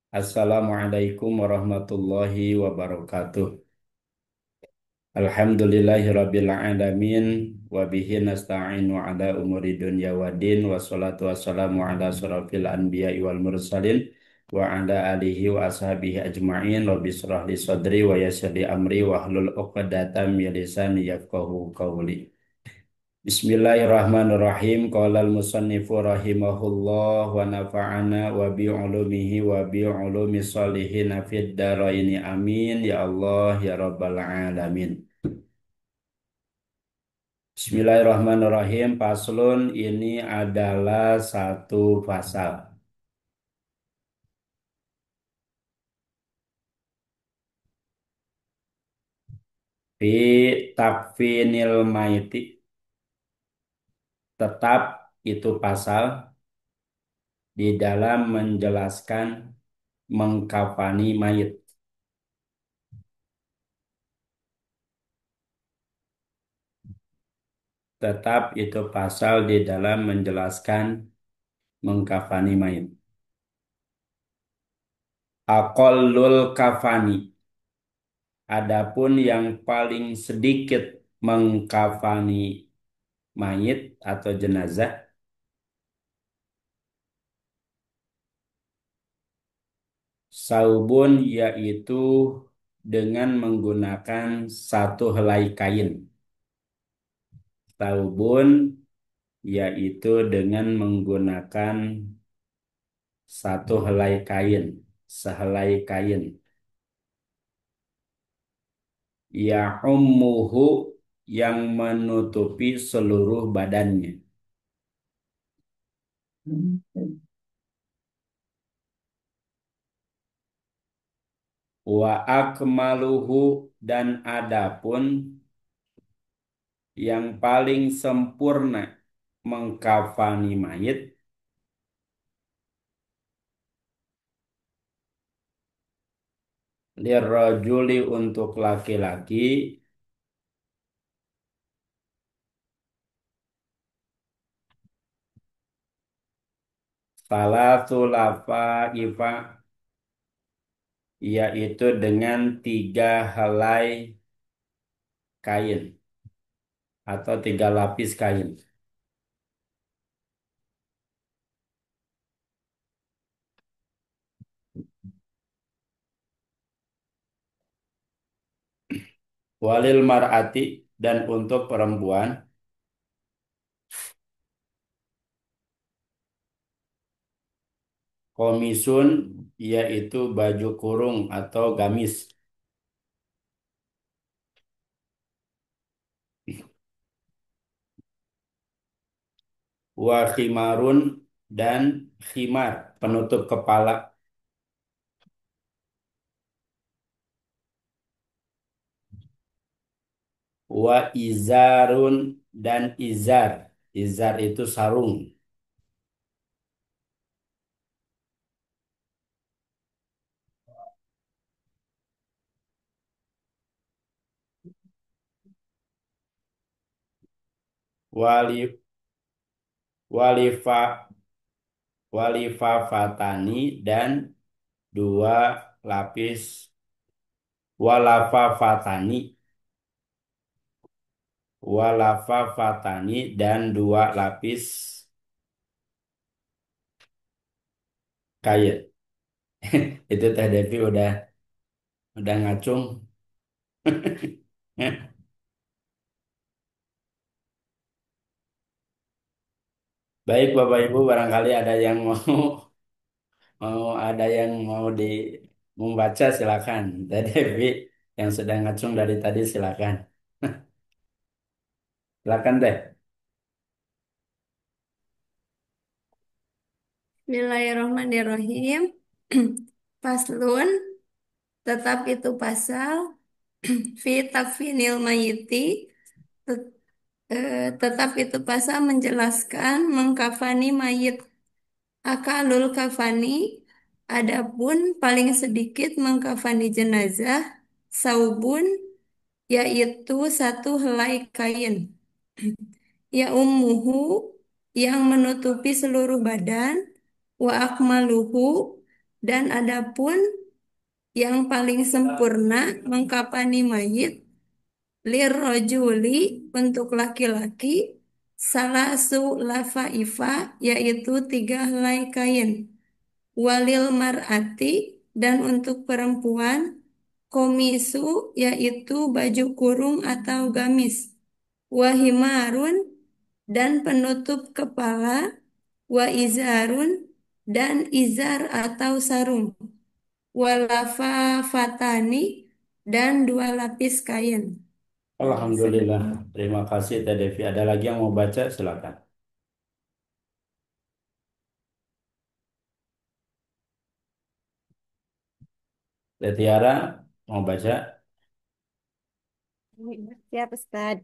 Assalamualaikum warahmatullahi wabarakatuh. Alhamdulillahirabbil alamin wa bihi nasta'inu ala umuri dunya waddin wassalatu wassalamu ala asrofil anbiya'i wal mursalin wa ala alihi wa ashabihi ajma'in rabbi shrah li sadri wa yassir li amri wa hlul 'uqdatam min lisani yafqahu qawli. Bismillahirrahmanirrahim. Qala al-musannifu rahimahullah wa nafa'ana wa bi ulumihi wa bi ulumi sholihin fid dharaini amin ya Allah ya rabbal alamin. Bismillahirrahmanirrahim. Paslun ini adalah satu pasal. Fi takfinil maiti. Tetap itu pasal di dalam menjelaskan mengkafani mayit. Tetap itu pasal di dalam menjelaskan mengkafani mayit. Aqallul kafani. Adapun yang paling sedikit mengkafani mayit atau jenazah, saubun yaitu dengan menggunakan satu helai kain. Saubun yaitu dengan menggunakan satu helai kain, sehelai kain. Ya ummuhu yang menutupi seluruh badannya. Wa akmaluhu dan adapun yang paling sempurna mengkafani mayit lirrajuli untuk laki-laki salatu lafaifa yaitu dengan tiga helai kain atau tiga lapis kain. Walil mar'ati dan untuk perempuan komisun yaitu baju kurung atau gamis. Wa khimarun dan khimar penutup kepala. Wa izarun dan izar. Izar itu sarung. Wali walifa walifafatani dan dua lapis walafafatani walafafatani dan dua lapis kain. Itu Teh Devi udah ngacung. Baik Bapak Ibu, barangkali ada yang mau membaca silakan. Teh Devi yang sudah ngacung dari tadi silakan. Silakan Teh. Bismillahirrahmanirrahim. Paslun, tetap itu pasal fi takfinil mayiti, tet- tetap itu pasal menjelaskan mengkafani mayit. Akalul kafani, adapun paling sedikit mengkafani jenazah, saubun, yaitu satu helai kain. Ya ummuhu, yang menutupi seluruh badan, wa akmaluhu, Dan adapun yang paling sempurna mengkapani mayit lirrojuli untuk laki-laki salasu lafaifa yaitu tiga helai kain. Walil mar'ati dan untuk perempuan komisu yaitu baju kurung atau gamis. Wahimarun dan penutup kepala. Wa izarun dan izar atau sarung. Walafafatani dan dua lapis kain. Alhamdulillah. Terima kasih Teh Devi. Ada lagi yang mau baca? Silakan. Teh Tiara mau baca? Siap, Ustaz.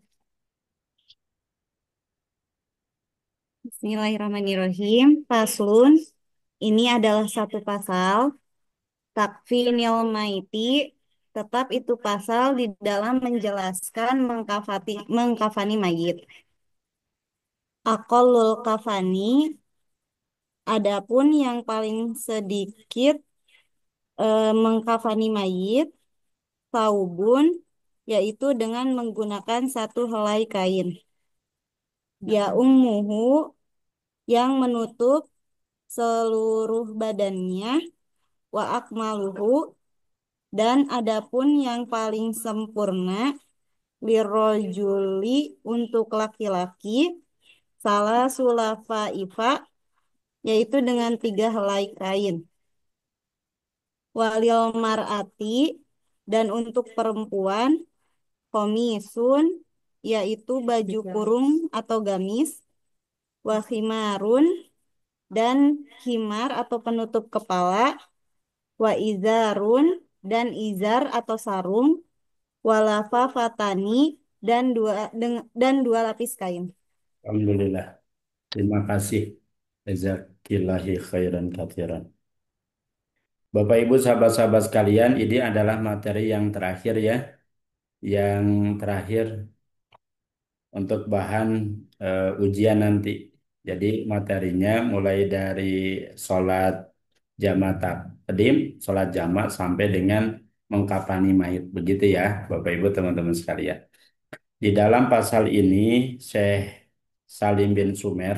Bismillahirrahmanirrahim. Faslun. Ini adalah satu pasal. Takfinil maiti. Tetap itu pasal di dalam menjelaskan mengkafani mayit. Aqallul kafani. Adapun yang paling sedikit mengkafani mayit. Saubun. Yaitu dengan menggunakan satu helai kain. Ya ummuhu yang menutup seluruh badannya wa akmaluhu dan adapun yang paling sempurna lirojuli untuk laki-laki salah sulafa ifa yaitu dengan tiga helai kain walil mar'ati dan untuk perempuan komisun yaitu baju kurung atau gamis wa khimarun dan himar atau penutup kepala wa izarun dan izar atau sarung walafa fatani dan dua lapis kain. Alhamdulillah. Terima kasih. Jazakillahi khairan katsiran. Bapak Ibu sahabat-sahabat sekalian, ini adalah materi yang terakhir ya. Yang terakhir untuk bahan ujian nanti. Jadi materinya mulai dari sholat jamaah takdim, sholat jamaah sampai dengan mengkafani mayit. Begitu ya, Bapak Ibu teman-teman sekalian. Di dalam pasal ini, Syekh Salim bin Sumer,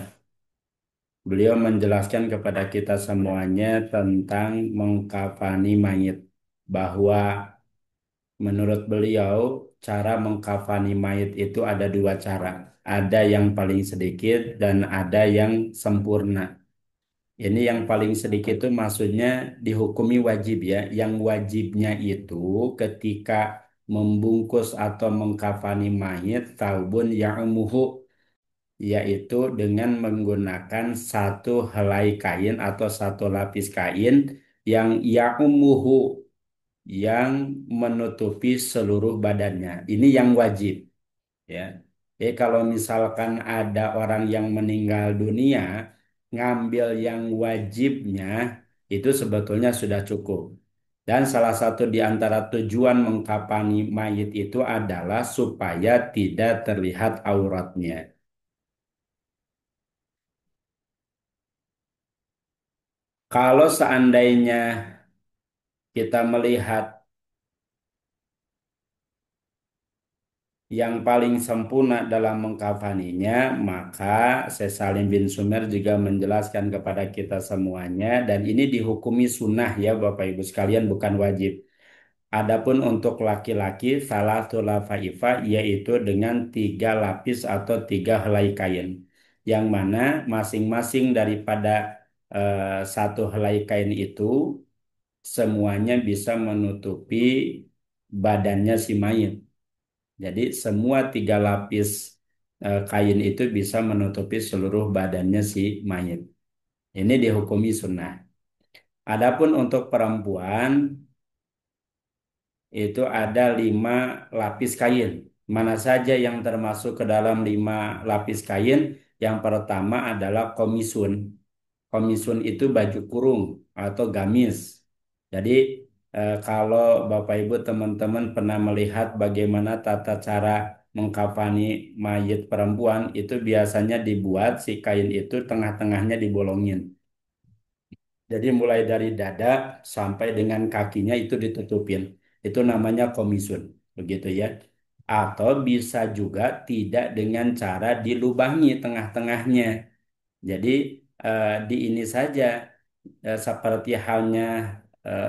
beliau menjelaskan kepada kita semuanya tentang mengkafani mayit. Bahwa menurut beliau, cara mengkafani mayit itu ada dua cara. Ada yang paling sedikit dan ada yang sempurna. Ini yang paling sedikit itu maksudnya dihukumi wajib ya. Yang wajibnya itu ketika membungkus atau mengkafani mayit taubun ya'umuhu, yaitu dengan menggunakan satu helai kain atau satu lapis kain yang ya'umuhu, yang menutupi seluruh badannya. Ini yang wajib ya. Jadi kalau misalkan ada orang yang meninggal dunia, ngambil yang wajibnya itu sebetulnya sudah cukup. Dan salah satu di antara tujuan mengkapani mayit itu adalah supaya tidak terlihat auratnya. Kalau seandainya kita melihat yang paling sempurna dalam mengkafaninya, maka Syekh Salim bin Sumer juga menjelaskan kepada kita semuanya, dan ini dihukumi sunnah ya Bapak Ibu sekalian, bukan wajib. Adapun untuk laki-laki salah lafaifa yaitu dengan tiga lapis atau tiga helai kain, yang mana masing-masing daripada satu helai kain itu semuanya bisa menutupi badannya si mayit. Jadi semua tiga lapis kain itu bisa menutupi seluruh badannya si mayit. Ini dihukumi sunnah. Adapun untuk perempuan itu ada 5 lapis kain. Mana saja yang termasuk ke dalam 5 lapis kain? Yang pertama adalah komisun. Komisun itu baju kurung atau gamis. Jadi kalau Bapak Ibu teman-teman pernah melihat bagaimana tata cara mengkafani mayit perempuan, itu biasanya dibuat si kain itu tengah-tengahnya dibolongin. Jadi mulai dari dada sampai dengan kakinya itu ditutupin. Itu namanya komisun, begitu ya. Atau bisa juga tidak dengan cara dilubangi tengah-tengahnya. Jadi di ini saja seperti halnya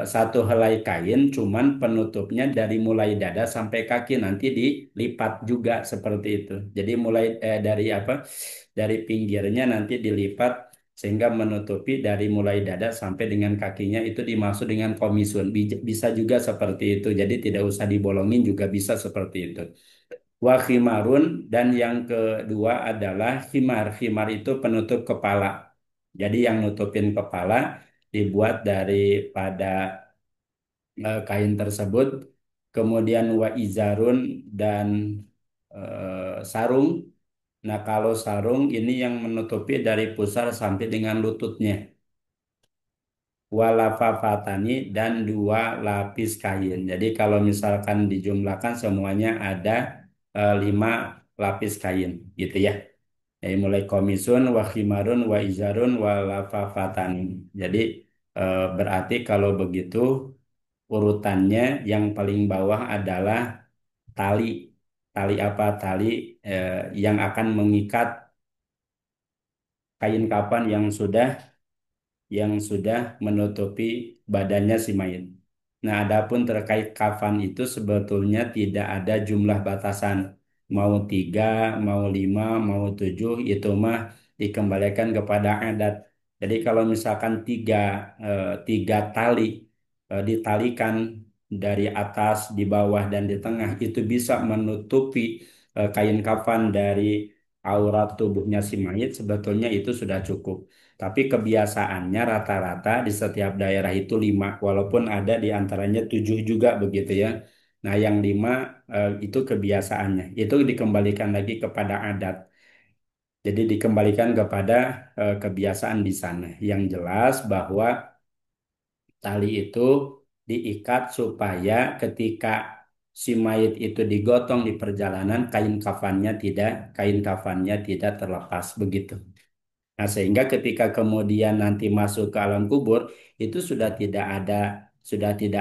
satu helai kain, cuman penutupnya dari mulai dada sampai kaki nanti dilipat juga seperti itu. Jadi mulai dari apa? Dari pinggirnya nanti dilipat sehingga menutupi dari mulai dada sampai dengan kakinya itu dimaksud dengan komisun. Bisa juga seperti itu. Jadi tidak usah dibolongin juga bisa seperti itu. Wa khimarun dan yang kedua adalah khimar. Khimar itu penutup kepala. Jadi yang nutupin kepala dibuat daripada kain tersebut. Kemudian wa izarun dan sarung. Nah, kalau sarung ini yang menutupi dari pusar sampai dengan lututnya. Walafafatani dan dua lapis kain. Jadi kalau misalkan dijumlahkan semuanya ada 5 lapis kain, gitu ya. Jadi mulai komisun, wa khimarun, wa izarun, wa lafafatani. Jadi berarti kalau begitu urutannya yang paling bawah adalah tali. Tali apa? Tali eh, yang akan mengikat kain kapan yang sudah menutupi badannya si mayit. Nah, adapun terkait kafan itu sebetulnya tidak ada jumlah batasan. Mau 3, mau 5, mau 7, itu mah dikembalikan kepada adat. Jadi kalau misalkan tiga tali ditalikan dari atas, di bawah, dan di tengah, itu bisa menutupi kain kafan dari aurat tubuhnya si mayit, sebetulnya itu sudah cukup. Tapi kebiasaannya rata-rata di setiap daerah itu 5, walaupun ada di antaranya 7 juga begitu ya. Nah, yang 5 itu kebiasaannya. Itu dikembalikan lagi kepada adat. Jadi dikembalikan kepada kebiasaan di sana. Yang jelas bahwa tali itu diikat supaya ketika si mayit itu digotong di perjalanan, kain kafannya tidak terlepas begitu. Nah, sehingga ketika kemudian nanti masuk ke alam kubur itu sudah tidak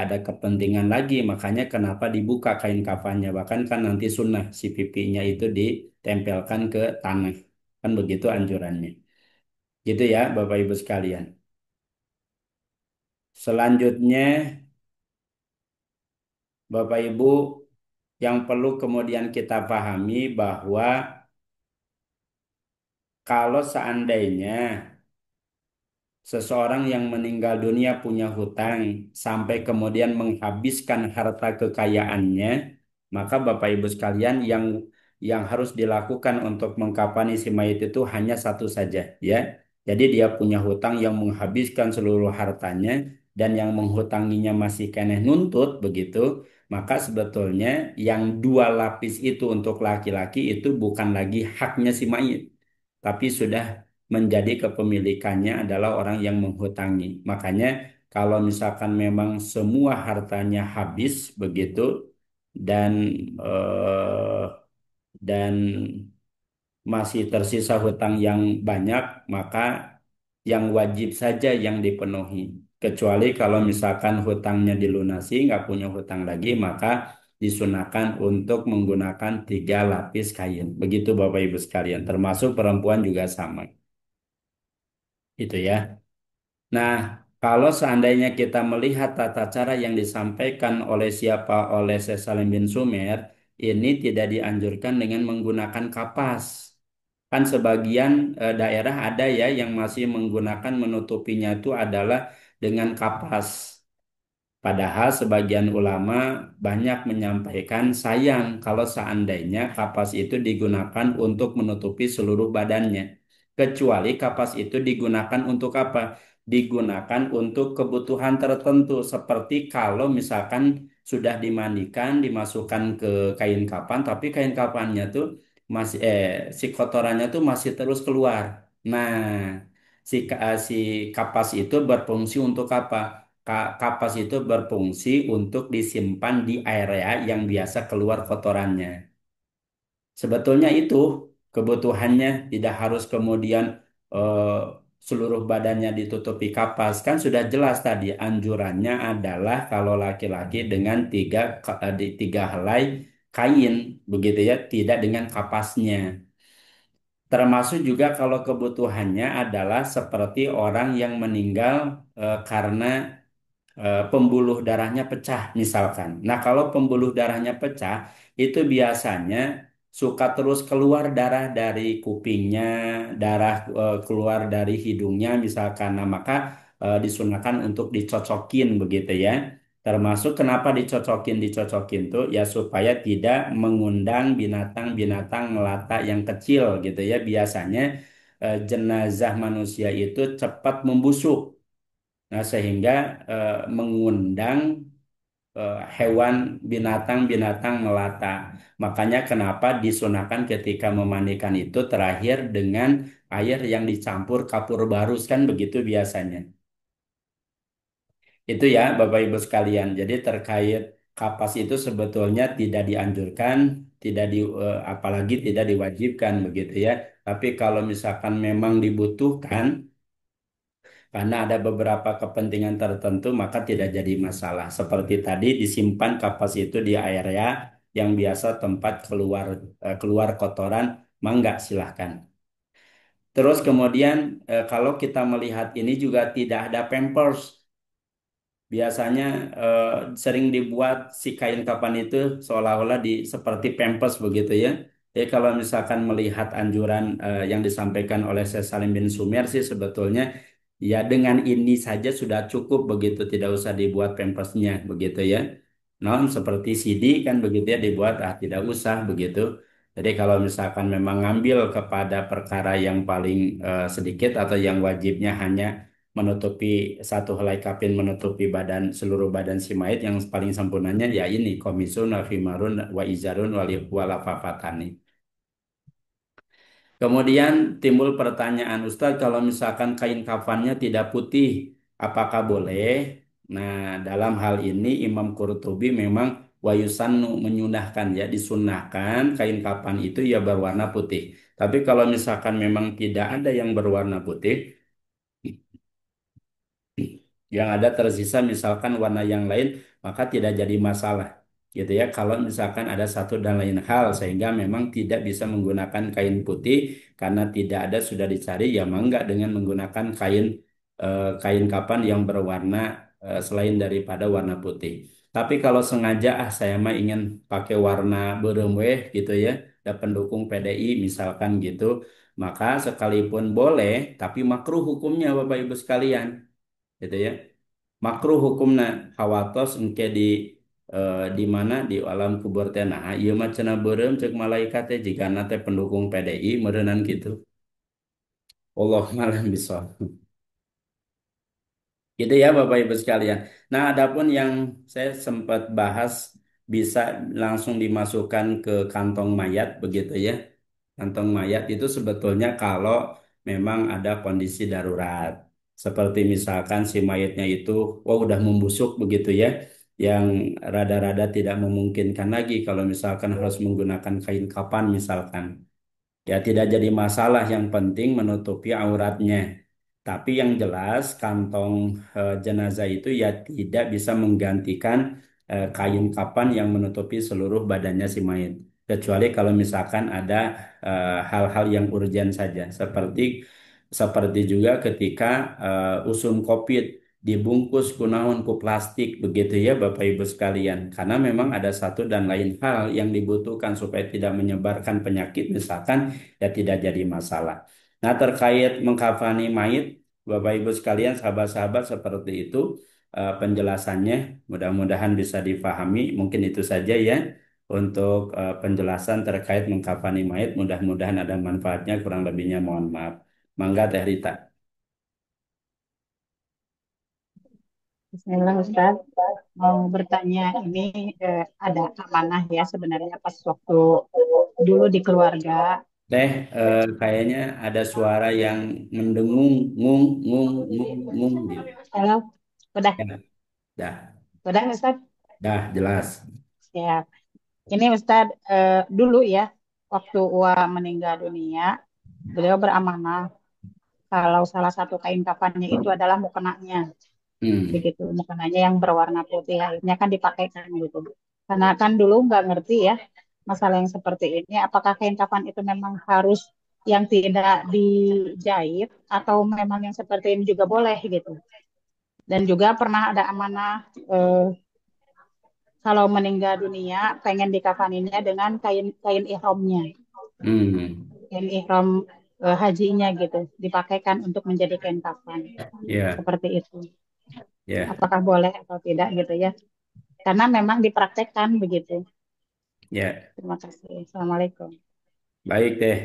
ada kepentingan lagi. Makanya kenapa dibuka kain kafannya? Bahkan kan nanti sunnah si pipinya itu ditempelkan ke tanah. Kan begitu anjurannya. Gitu ya, Bapak Ibu sekalian. Selanjutnya, Bapak Ibu, yang perlu kemudian kita pahami bahwa kalau seandainya seseorang yang meninggal dunia punya hutang sampai kemudian menghabiskan harta kekayaannya, maka Bapak Ibu sekalian yang harus dilakukan untuk mengkafani si mayit itu hanya satu saja, ya. Jadi dia punya hutang yang menghabiskan seluruh hartanya dan yang menghutanginya masih keneh nuntut begitu, maka sebetulnya yang 2 lapis itu untuk laki-laki itu bukan lagi haknya si mayit, tapi sudah menjadi kepemilikannya adalah orang yang menghutangi. Makanya kalau misalkan memang semua hartanya habis begitu dan eh, dan masih tersisa hutang yang banyak, maka yang wajib saja yang dipenuhi. Kecuali kalau misalkan hutangnya dilunasi, nggak punya hutang lagi, maka disunahkan untuk menggunakan 3 lapis kain. Begitu Bapak Ibu sekalian, termasuk perempuan juga sama. Itu ya. Nah, kalau seandainya kita melihat tata cara yang disampaikan oleh siapa, oleh Syekh Salim bin Sumer, ini tidak dianjurkan dengan menggunakan kapas. Kan sebagian daerah ada ya yang masih menggunakan menutupinya itu adalah dengan kapas. Padahal sebagian ulama banyak menyampaikan sayang kalau seandainya kapas itu digunakan untuk menutupi seluruh badannya. Kecuali kapas itu digunakan untuk apa? Digunakan untuk kebutuhan tertentu seperti kalau misalkan sudah dimandikan, dimasukkan ke kain kapan, tapi kain kapannya tuh masih si kotorannya tuh masih terus keluar. Nah, si kapas itu berfungsi untuk apa? Kapas itu berfungsi untuk disimpan di area yang biasa keluar kotorannya. Sebetulnya itu kebutuhannya tidak harus kemudian seluruh badannya ditutupi kapas. Kan sudah jelas tadi anjurannya adalah kalau laki-laki dengan di tiga helai kain, begitu ya, tidak dengan kapasnya. Termasuk juga kalau kebutuhannya adalah seperti orang yang meninggal karena pembuluh darahnya pecah misalkan. Nah, kalau pembuluh darahnya pecah itu biasanya suka terus keluar darah dari kupingnya, darah keluar dari hidungnya misalkan. Nah, maka disunahkan untuk dicocokin begitu ya. Termasuk kenapa dicocokin tuh ya supaya tidak mengundang binatang-binatang melata yang kecil gitu ya. Biasanya jenazah manusia itu cepat membusuk. Nah, sehingga mengundang hewan binatang-binatang melata. Makanya kenapa disunahkan ketika memandikan itu terakhir dengan air yang dicampur kapur barus kan begitu biasanya. Itu ya Bapak Ibu sekalian. Jadi terkait kapas itu sebetulnya tidak dianjurkan, apalagi tidak diwajibkan begitu ya. Tapi kalau misalkan memang dibutuhkan karena ada beberapa kepentingan tertentu, maka tidak jadi masalah. Seperti tadi disimpan kapas itu di area yang biasa tempat keluar kotoran, mangga silahkan. Terus kemudian kalau kita melihat ini juga tidak ada pampers. Biasanya eh, sering dibuat si kain kapan itu seolah-olah seperti pampers begitu ya. Jadi kalau misalkan melihat anjuran yang disampaikan oleh Syekh Salim bin Sumer sih sebetulnya ya dengan ini saja sudah cukup begitu, tidak usah dibuat pampersnya begitu ya. Non seperti CD kan begitu ya dibuat tidak usah begitu. Jadi kalau misalkan memang ngambil kepada perkara yang paling sedikit atau yang wajibnya hanya menutupi satu helai kapin menutupi seluruh badan si mayit yang paling sempurnanya ya ini komisun wa fimarun wa izarun walafafatani. Kemudian timbul pertanyaan Ustadz kalau misalkan kain kafannya tidak putih apakah boleh? Nah, dalam hal ini Imam Qurtubi memang wayusannu menyunahkan ya disunahkan kain kafan itu ya berwarna putih. Tapi kalau misalkan memang tidak ada yang berwarna putih, yang ada tersisa misalkan warna yang lain maka tidak jadi masalah gitu ya kalau misalkan ada satu dan lain hal sehingga memang tidak bisa menggunakan kain putih karena tidak ada sudah dicari ya mangga dengan menggunakan kain kapan yang berwarna selain daripada warna putih. Tapi kalau sengaja saya mah ingin pakai warna berem weh gitu ya ada pendukung PDI misalkan gitu maka sekalipun boleh tapi makruh hukumnya Bapak Ibu sekalian gitu ya makruh hukumna hawatos engke di mana di alam kubur teh nah ieu mah cenah beureum ceuk malaikat teh jigana teh pendukung PDI meureunnan gitu Allah malam bisawab gitu ya Bapak Ibu sekalian. Nah, adapun yang saya sempat bahas bisa langsung dimasukkan ke kantong mayat begitu ya. Kantong mayat itu sebetulnya kalau memang ada kondisi darurat. Seperti misalkan si mayatnya itu oh udah membusuk begitu ya. Yang rada-rada tidak memungkinkan lagi kalau misalkan harus menggunakan kain kapan misalkan. Ya tidak jadi masalah, yang penting menutupi auratnya. Tapi yang jelas kantong jenazah itu ya tidak bisa menggantikan kain kapan yang menutupi seluruh badannya si mayit. Kecuali kalau misalkan ada hal-hal yang urgen saja, seperti juga ketika usum COVID dibungkus kunaon ku plastik begitu ya Bapak Ibu sekalian. Karena memang ada satu dan lain hal yang dibutuhkan supaya tidak menyebarkan penyakit misalkan ya tidak jadi masalah. Nah, terkait mengkafani mayit, Bapak Ibu sekalian, sahabat-sahabat seperti itu penjelasannya. Mudah-mudahan bisa difahami. Mungkin itu saja ya untuk penjelasan terkait mengkafani mayit. Mudah-mudahan ada manfaatnya. Kurang lebihnya mohon maaf. Mangga Teh Rita. Bismillah Ustaz, mau bertanya ini ada amanah ya sebenarnya pas waktu dulu di keluarga. Teh, kayaknya ada suara yang mendengung, ngung, ngung, ngung, ngung gitu. Halo, udah, Ya, dah, udah Ustaz? dah jelas. Siap. Ini Ustaz dulu ya waktu Ua meninggal dunia, beliau beramanah kalau salah satu kain kafannya itu adalah mukenanya, Hmm. begitu. Mukenanya yang berwarna putih, akhirnya kan dipakaikan gitu. Karena kan dulu nggak ngerti ya masalah yang seperti ini. Apakah kain kafan itu memang harus yang tidak dijahit atau memang yang seperti ini juga boleh gitu. Dan juga pernah ada amanah kalau meninggal dunia pengen dikafaninya dengan kain kain ihramnya, Hmm. kain ihram hajinya gitu, dipakaikan untuk menjadi kain kafan Ya, seperti itu. ya, Apakah boleh atau tidak gitu ya? Karena memang dipraktekkan begitu. ya. Terima kasih. Assalamualaikum. Baik deh.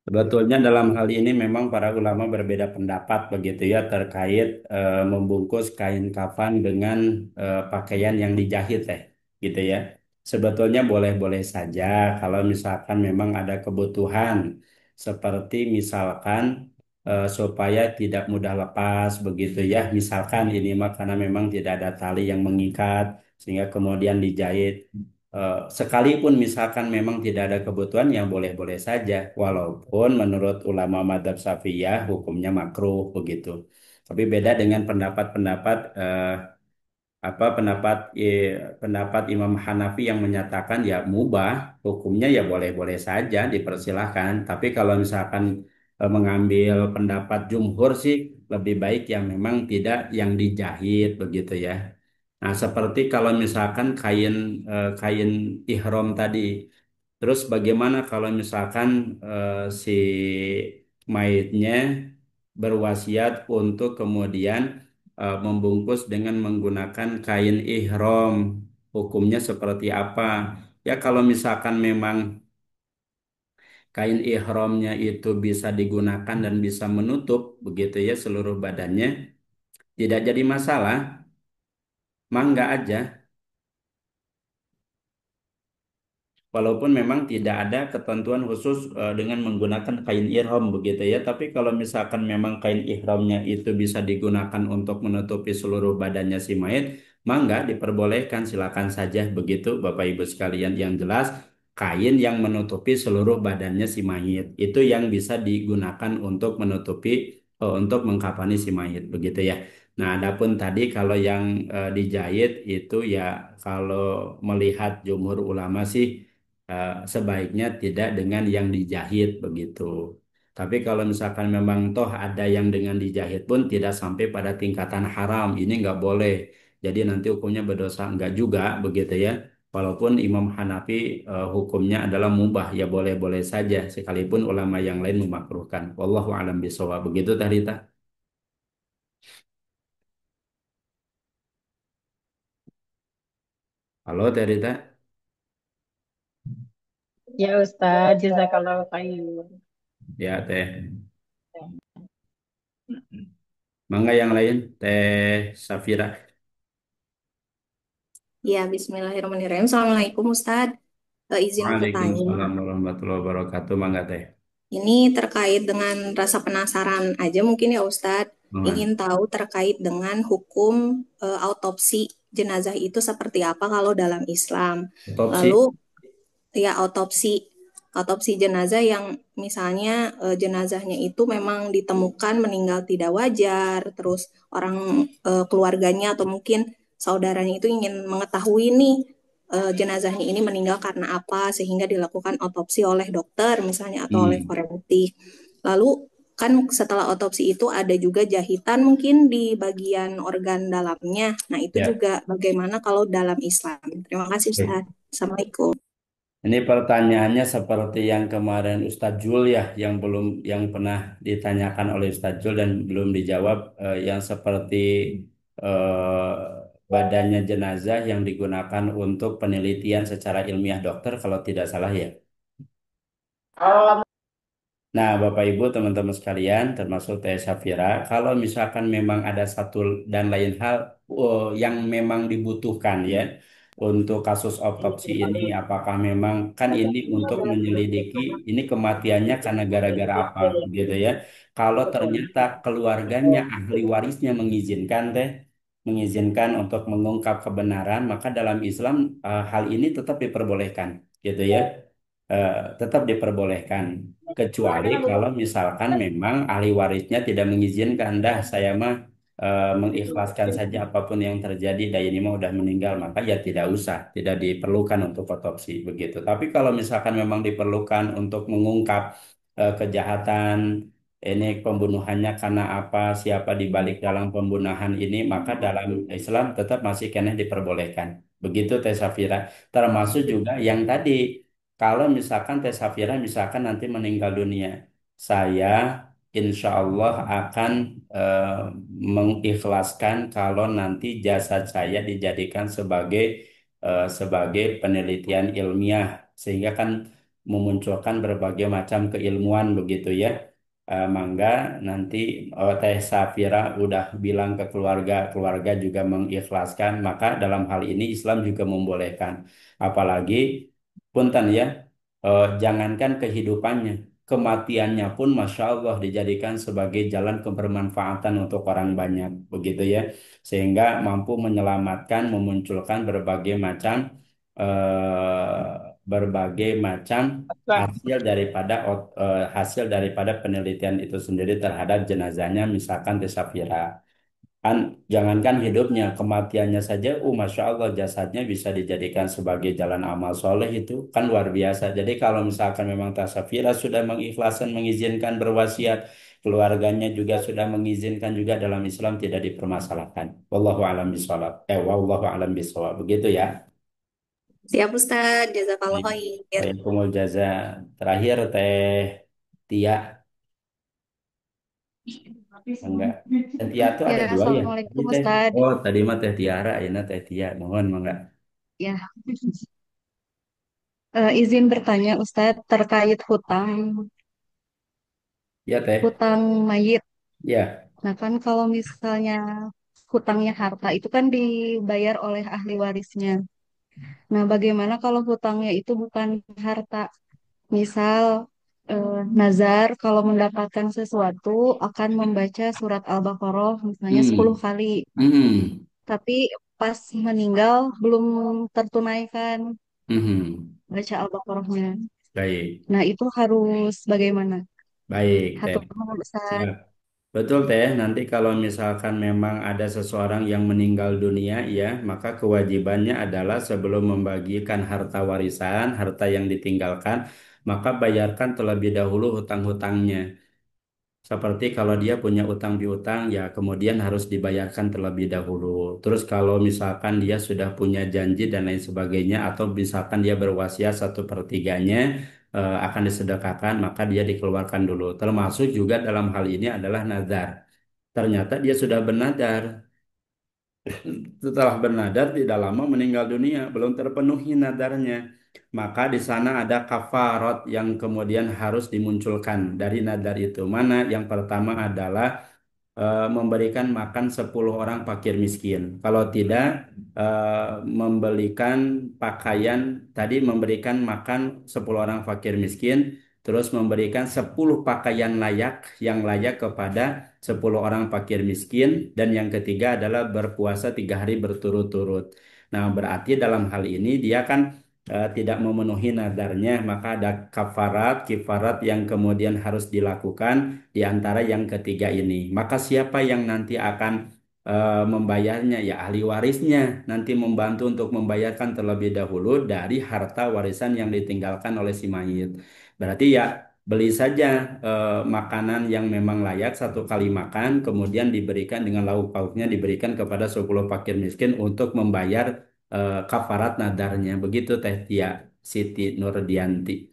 Sebetulnya dalam hal ini memang para ulama berbeda pendapat begitu ya terkait membungkus kain kafan dengan pakaian yang dijahit gitu ya. Sebetulnya boleh-boleh saja kalau misalkan memang ada kebutuhan seperti misalkan supaya tidak mudah lepas begitu ya. Misalkan ini mah karena memang tidak ada tali yang mengikat sehingga kemudian dijahit. Sekalipun misalkan memang tidak ada kebutuhan yang boleh-boleh saja, walaupun menurut ulama madhab Syafi'iyah hukumnya makruh begitu. Tapi beda dengan pendapat-pendapat pendapat Imam Hanafi yang menyatakan ya mubah, hukumnya ya boleh-boleh saja dipersilahkan. Tapi kalau misalkan mengambil pendapat jumhur sih lebih baik yang memang tidak yang dijahit begitu ya. Nah, seperti kalau misalkan kain ihram tadi, terus bagaimana kalau misalkan si mayitnya berwasiat untuk kemudian membungkus dengan menggunakan kain ihram, hukumnya seperti apa? Ya, kalau misalkan memang kain ihramnya itu bisa digunakan dan bisa menutup begitu ya seluruh badannya, tidak jadi masalah, mangga aja. Walaupun memang tidak ada ketentuan khusus dengan menggunakan kain ihram begitu ya, tapi kalau misalkan memang kain ihramnya itu bisa digunakan untuk menutupi seluruh badannya si mayit, mangga diperbolehkan silakan saja begitu Bapak Ibu sekalian yang jelas kain yang menutupi seluruh badannya si mayit itu yang bisa digunakan untuk menutupi untuk mengkafani si mayit begitu ya. Nah, adapun tadi kalau yang dijahit itu ya kalau melihat jumhur ulama sih sebaiknya tidak dengan yang dijahit begitu. Tapi kalau misalkan memang toh ada yang dengan dijahit pun tidak sampai pada tingkatan haram, ini nggak boleh. Jadi nanti hukumnya berdosa enggak juga begitu ya. Walaupun Imam Hanafi hukumnya adalah mubah, ya boleh-boleh saja sekalipun ulama yang lain memakruhkan. Wallahu a'lam bishawab. Begitu tadi ta. Halo Terita. Ya Ustaz, jazakallahu khair. Ya Teh. Mangga yang lain Teh Safira. Ya, Bismillahirrahmanirrahim. Assalamualaikum Ustadz. Izin bertanya. Waalaikumsalam warahmatullahi wabarakatuh. Mangga Teh. Ini terkait dengan rasa penasaran aja mungkin ya Ustadz. Mangga. Ingin tahu terkait dengan hukum autopsi jenazah itu seperti apa kalau dalam Islam. Lalu Otopsi. ya autopsi jenazah yang misalnya jenazahnya itu memang ditemukan meninggal tidak wajar, terus orang keluarganya atau mungkin saudaranya itu ingin mengetahui nih jenazahnya ini meninggal karena apa sehingga dilakukan otopsi oleh dokter misalnya atau oleh Hmm. forensik. Lalu kan setelah otopsi itu ada juga jahitan mungkin di bagian organ dalamnya. Nah, itu Ya, juga bagaimana kalau dalam Islam. Terima kasih Ustaz. baik. Assalamualaikum. Ini pertanyaannya seperti yang kemarin Ustadz Jul ya, yang pernah ditanyakan oleh Ustadz Jul dan belum dijawab, yang seperti eh, badannya jenazah yang digunakan untuk penelitian secara ilmiah dokter kalau tidak salah ya. Nah, Bapak Ibu, teman-teman sekalian, termasuk Teh Safira, kalau misalkan memang ada satu dan lain hal yang memang dibutuhkan ya untuk kasus otopsi ini, apakah memang kan ini untuk menyelidiki ini kematiannya karena gara-gara apa gitu ya. Kalau ternyata keluarganya, ahli warisnya mengizinkan mengizinkan untuk mengungkap kebenaran, maka dalam Islam hal ini tetap diperbolehkan gitu ya. tetap diperbolehkan. Kecuali kalau misalkan memang ahli warisnya tidak mengizinkan, dah saya mah mengikhlaskan saja apapun yang terjadi, dan ini mah udah meninggal, maka ya tidak usah, tidak diperlukan untuk otopsi begitu. Tapi kalau misalkan memang diperlukan untuk mengungkap kejahatan ini, pembunuhannya karena apa, siapa di balik dalam pembunuhan ini, maka dalam Islam tetap masih kena diperbolehkan. Begitu Teh Safira. Termasuk juga yang tadi, kalau misalkan Teh Safira misalkan nanti meninggal dunia, saya insya Allah akan eh, mengikhlaskan kalau nanti jasad saya dijadikan sebagai penelitian ilmiah, sehingga kan memunculkan berbagai macam keilmuan begitu ya. Mangga nanti Teh Safira udah bilang ke keluarga, keluarga juga mengikhlaskan, maka dalam hal ini Islam juga membolehkan. Apalagi punten ya, jangankan kehidupannya, kematiannya pun Masya Allah dijadikan sebagai jalan kebermanfaatan untuk orang banyak, begitu ya, sehingga mampu menyelamatkan, memunculkan berbagai macam hasil daripada penelitian itu sendiri terhadap jenazahnya, misalkan Tesafira. Kan jangankan hidupnya, kematiannya saja, Masya Allah jasadnya bisa dijadikan sebagai jalan amal soleh, itu kan luar biasa. Jadi kalau misalkan memang Tasafira sudah mengikhlaskan, mengizinkan berwasiat, keluarganya juga sudah mengizinkan, juga dalam Islam tidak dipermasalahkan. Wallahu a'lam bishawab. Wallahu a'lam bishawab. Begitu ya. Siap Ustadz, jazakallah Baik. khair. Waalaikumsalam jaza. Terakhir Teh Tia, enggak. Teh Tia tuh Ya, ada dua ya. Ini Assalamualaikum Teh. Ustadz. Oh, tadi mah Teh Tiara, ini Teh Tia. Mohon, mangga. Ya, izin bertanya Ustadz terkait Ya Teh. hutang mayit. Ya. Nah kan kalau misalnya hutangnya harta itu kan dibayar oleh ahli warisnya. Nah bagaimana kalau hutangnya itu bukan harta? Misal nazar kalau mendapatkan sesuatu akan membaca surat Al-Baqarah misalnya 10 Hmm. kali. Hmm. Tapi pas meninggal belum tertunaikan Hmm. baca Al-Baqarahnya. Baik. Nah itu harus bagaimana? Baik Teh. Hatur nuhun Ustaz. Siap. Betul Teh, nanti kalau misalkan memang ada seseorang yang meninggal dunia ya, maka kewajibannya adalah sebelum membagikan harta warisan, harta yang ditinggalkan, maka bayarkan terlebih dahulu hutang-hutangnya. Seperti kalau dia punya utang piutang, ya kemudian harus dibayarkan terlebih dahulu. Terus kalau misalkan dia sudah punya janji dan lain sebagainya, atau misalkan dia berwasiat 1/3-nya akan disedekahkan, maka dia dikeluarkan dulu. Termasuk juga dalam hal ini adalah nazar. Ternyata dia sudah bernadar. Setelah bernadar tidak lama meninggal dunia, belum terpenuhi nadarnya. Maka di sana ada kafarat yang kemudian harus dimunculkan dari nadar itu. Mana yang pertama adalah memberikan makan 10 orang fakir miskin. Kalau tidak, membelikan pakaian, tadi memberikan makan 10 orang fakir miskin, terus memberikan 10 pakaian layak yang layak kepada 10 orang fakir miskin, dan yang ketiga adalah berpuasa 3 hari berturut-turut. Nah, berarti dalam hal ini dia kan tidak memenuhi nadarnya, maka ada kifarat yang kemudian harus dilakukan di antara yang ketiga ini. Maka siapa yang nanti akan membayarnya? Ya ahli warisnya nanti membantu untuk membayarkan terlebih dahulu dari harta warisan yang ditinggalkan oleh si mayit. Berarti ya beli saja makanan yang memang layak, 1 kali makan, kemudian diberikan dengan lauk pauknya, diberikan kepada 10 fakir miskin untuk membayar kafarat nadarnya. Begitu Teh Tia Siti Nurdianti.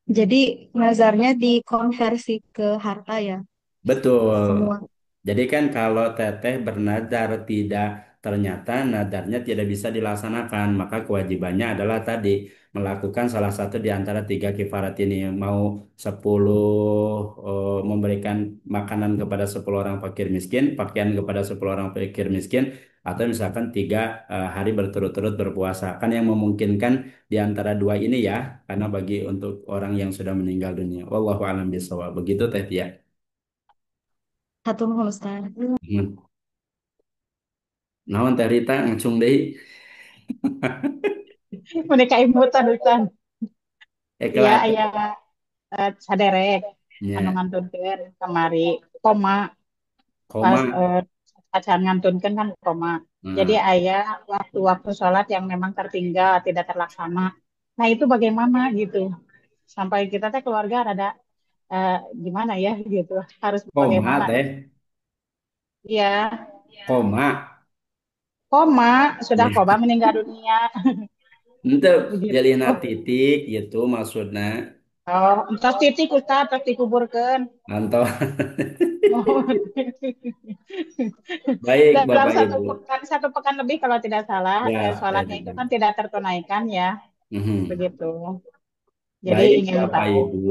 Jadi nazarnya dikonversi ke harta ya Betul. semua. Jadi kan kalau teteh bernadar, tidak, ternyata nadarnya tidak bisa dilaksanakan, maka kewajibannya adalah tadi melakukan salah satu di antara 3 kifarat ini. Mau 10 memberikan makanan kepada 10 orang fakir miskin, pakaian kepada 10 orang fakir miskin, atau misalkan 3 hari berturut-turut berpuasa. Kan yang memungkinkan di antara dua ini ya, karena bagi untuk orang yang sudah meninggal dunia. Wallahu a'lam bishawab. Begitu Teh Tia. Hatur nuhun Ustaz. Hmm. Naon Teh Rita ngacung deui. Menikah imutan Ustaz. Iya, Kelantan. ayah saderek anu Ya, ngantunkeun kamari koma pas koma. acan ngantunkeun kan koma. Jadi Nah, ayah waktu-waktu sholat yang memang tertinggal tidak terlaksana. Nah itu bagaimana gitu? Sampai kita teh keluarga rada eh, gimana ya gitu. Harus koma bagaimana? teh, Iya, koma. koma sudah Ya, koma meninggal dunia ente begitu. jalina titik gitu maksudnya. Oh, entos titik Ustaz, terus dikuburkan. Mantap. Oh. Baik Dalam Bapak Ibu. satu pekan lebih kalau tidak salah, Ya, sholatnya itu kan tidak tertunaikan ya, mhm. begitu. Jadi Baik ingin Bapak tahu. Ibu,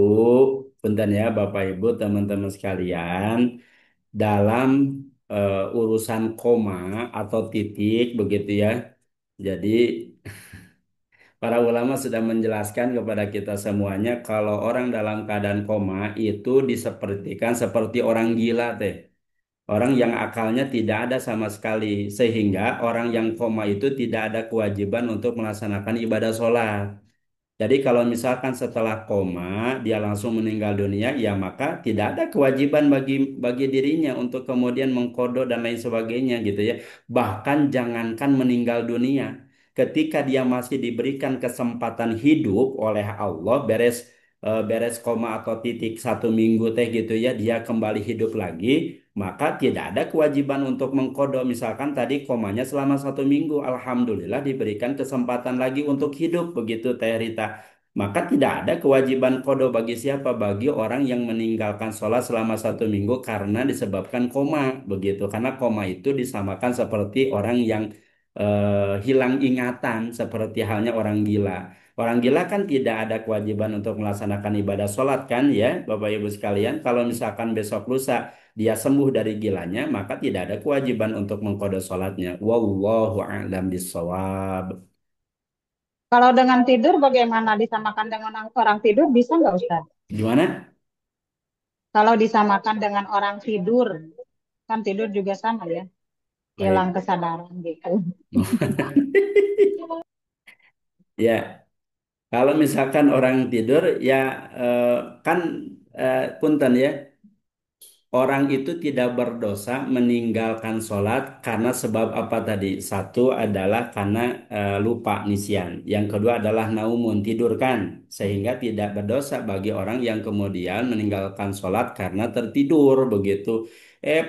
punten ya Bapak Ibu, teman-teman sekalian, dalam urusan koma atau titik begitu ya. Jadi para ulama sudah menjelaskan kepada kita semuanya kalau orang dalam keadaan koma itu disepertikan seperti orang gila teh. Orang yang akalnya tidak ada sama sekali, sehingga orang yang koma itu tidak ada kewajiban untuk melaksanakan ibadah sholat. Jadi kalau misalkan setelah koma dia langsung meninggal dunia, ya maka tidak ada kewajiban bagi bagi dirinya untuk kemudian mengkodo dan lain sebagainya gitu ya. Bahkan jangankan meninggal dunia, ketika dia masih diberikan kesempatan hidup oleh Allah, beres koma atau titik 1 minggu teh gitu ya, dia kembali hidup lagi, maka tidak ada kewajiban untuk mengkodo. Misalkan tadi komanya selama 1 minggu, alhamdulillah diberikan kesempatan lagi untuk hidup begitu Teh Rita. Maka tidak ada kewajiban kodo bagi siapa? Bagi orang yang meninggalkan sholat selama 1 minggu karena disebabkan koma begitu. Karena koma itu disamakan seperti orang yang hilang ingatan, seperti halnya orang gila. Orang gila kan tidak ada kewajiban untuk melaksanakan ibadah sholat kan ya, Bapak Ibu sekalian. Kalau misalkan besok lusa dia sembuh dari gilanya, maka tidak ada kewajiban untuk mengkodo sholatnya. Wallahu a'lam bishawab. Kalau dengan tidur bagaimana disamakan dengan orang tidur bisa nggak Ustaz? Gimana? Kalau disamakan dengan orang tidur, kan tidur juga sama ya, hilang Baik. kesadaran gitu. Ya, kalau misalkan orang tidur, ya eh, kan punten ya, orang itu tidak berdosa meninggalkan sholat karena sebab apa tadi? Satu adalah karena lupa nisyan. Yang kedua adalah naumun, tidur kan. Sehingga tidak berdosa bagi orang yang kemudian meninggalkan sholat karena tertidur begitu.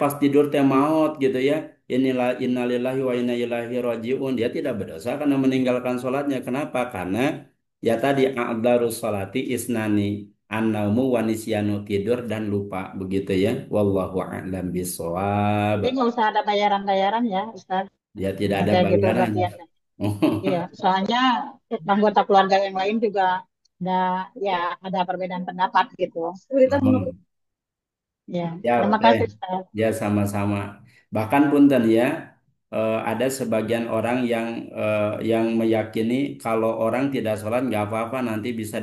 Pas tidur teh maut gitu ya. Inilah innalillahi wa inna ilaihi rajiun. Dia tidak berdosa karena meninggalkan sholatnya. Kenapa? Karena ya tadi a'dzarus sholati isnani an-naumu wa nisyanu, tidur dan lupa begitu ya. Wallahu a'lam bishawab. Jadi nggak usah ada bayaran-bayaran ya Ustaz. Dia tidak ada Kayak gitu bayaran. berarti ya. Iya, soalnya anggota keluarga yang lain juga ada ya ada perbedaan pendapat gitu. Ya, Ya, terima teh. kasih Ustaz. Ya sama-sama. Bahkan punten ya, ada sebagian orang yang meyakini kalau orang tidak sholat nggak apa-apa nanti bisa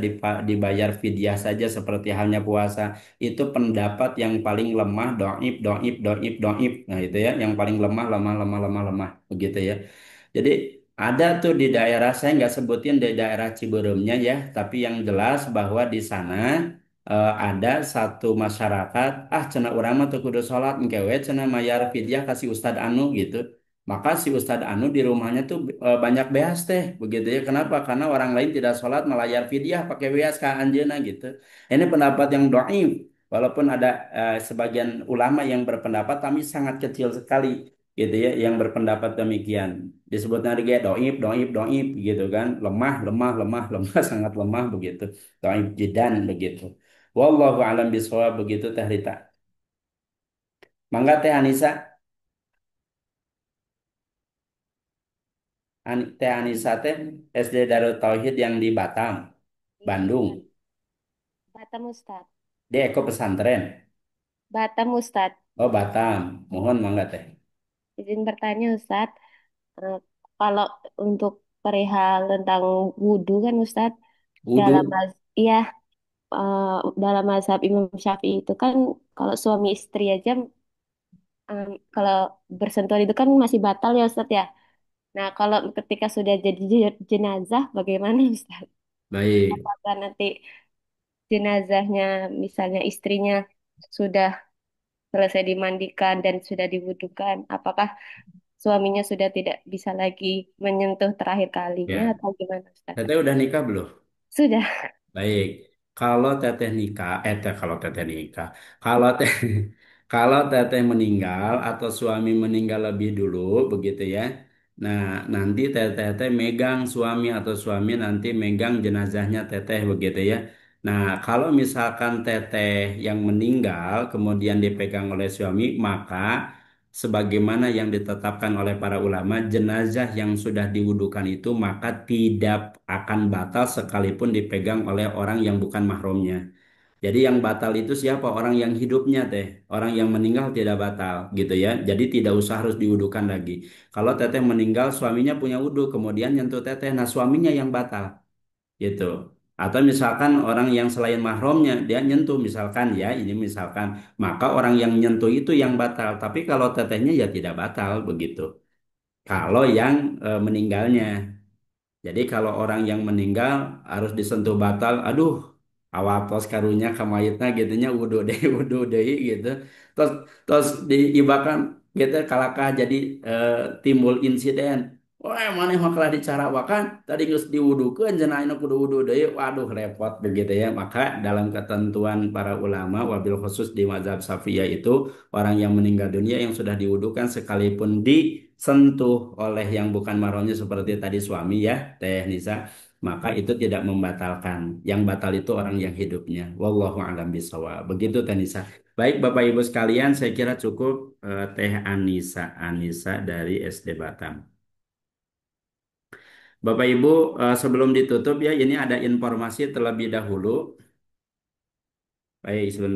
dibayar fidyah saja seperti halnya puasa. Itu pendapat yang paling lemah, doib, doib, doib, doib. Nah itu ya, yang paling lemah, lemah, lemah, lemah, lemah, begitu ya. Jadi ada tuh di daerah saya nggak sebutin di daerah Ciberemnya ya, tapi yang jelas bahwa di sana ada satu masyarakat cenah urang mah teu kudu salat engke we cenah mayar fidyah kasih Ustad Anu gitu. Maka si Ustad Anu di rumahnya tuh banyak beas teh begitu ya. Kenapa? Karena orang lain tidak sholat melayar fidyah pakai beas ka anjeunna gitu. Ini pendapat yang dhaif. Walaupun ada sebagian ulama yang berpendapat tapi sangat kecil sekali gitu ya yang berpendapat demikian. Disebutnya lagi dhaif, dhaif, dhaif gitu kan. Lemah, lemah, lemah, lemah sangat lemah begitu. Dhaif jidan begitu. Wallahu alam bisawab begitu Teh Rita. Mangga Teh Anisa, Teh Anisa teh SD Darut Tauhid yang di Batam, Iya, Bandung. Ustaz. Batam Ustaz. Dia Eko Pesantren. Batam Ustaz. Oh Batam. Mohon mangga Teh. Izin bertanya Ustaz, eh, kalau untuk perihal tentang wudhu kan Ustaz, dalam Wudu. iya eh, dalam mazhab Imam Syafi'i itu kan kalau suami istri aja kalau bersentuhan itu kan masih batal ya Ustaz ya. Nah, kalau ketika sudah jadi jenazah, bagaimana Ustaz? Baik. Apakah nanti jenazahnya, misalnya istrinya sudah selesai dimandikan dan sudah diwudukan, apakah suaminya sudah tidak bisa lagi menyentuh terakhir kalinya Ya. atau gimana Ustaz? Teteh udah nikah belum? Sudah. Baik, kalau teteh nikah, kalau teteh nikah, kalau teh, kalau teteh meninggal atau suami meninggal lebih dulu, begitu ya. Nah, nanti teteh megang suami atau suami nanti megang jenazahnya teteh, begitu ya. Nah, kalau misalkan teteh yang meninggal kemudian dipegang oleh suami, maka sebagaimana yang ditetapkan oleh para ulama, jenazah yang sudah diwudukan itu maka tidak akan batal sekalipun dipegang oleh orang yang bukan mahramnya. Jadi yang batal itu siapa? Orang yang hidupnya teh. Orang yang meninggal tidak batal gitu ya. Jadi tidak usah harus diwudukan lagi. Kalau teteh meninggal, suaminya punya wudhu, kemudian nyentuh teteh, nah suaminya yang batal gitu. Atau misalkan orang yang selain mahramnya dia nyentuh misalkan ya, ini misalkan, maka orang yang nyentuh itu yang batal. Tapi kalau tetehnya ya tidak batal begitu. Kalau yang meninggalnya. Jadi kalau orang yang meninggal harus disentuh batal, aduh, awatos karunya ka mayitna gitunya wudu deh gitu. Terus terus diibakan gitu kalakah jadi timbul insiden. Wah, mana mah kalah dicarawakan tadi geus diwudukeun cenah ayeuna kudu wudu deui. Waduh, repot begitu ya. Maka dalam ketentuan para ulama wabil khusus di mazhab Syafi'iyah itu orang yang meninggal dunia yang sudah diwudukan sekalipun disentuh oleh yang bukan mahramnya seperti tadi suami ya Teh Nisa, maka itu tidak membatalkan. Yang batal itu orang yang hidupnya. Wallahu a'lam bishawab. Begitu Teh Nisa. Baik Bapak Ibu sekalian, saya kira cukup Teh Anissa dari SD Batam. Bapak Ibu, sebelum ditutup ya, ini ada informasi terlebih dahulu. Baik, sebentar.